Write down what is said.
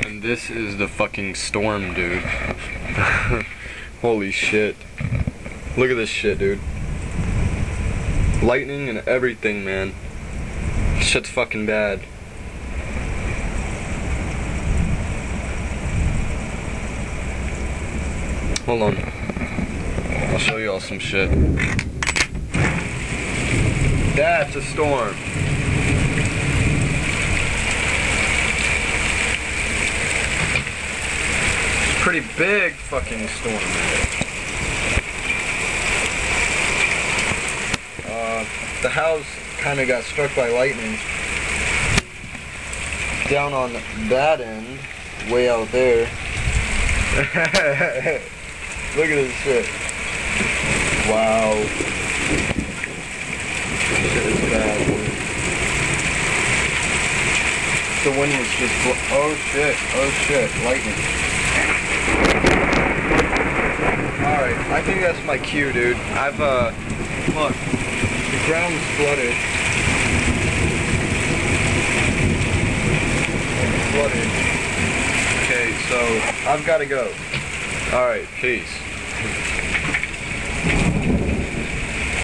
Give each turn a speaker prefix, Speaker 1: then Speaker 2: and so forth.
Speaker 1: And this is the fucking storm, dude. Holy shit. Look at this shit, dude. Lightning and everything, man. Shit's fucking bad. Hold on. I'll show you all some shit. That's a storm. Pretty big fucking storm, man. The house kind of got struck by lightning. Down on that end, way out there. Look at this shit. Wow. This shit is bad, dude. The wind was just oh shit, lightning. Alright, I think that's my cue, dude. Look, the ground's flooded. It's flooded. Okay, so, I've gotta go. Alright, peace.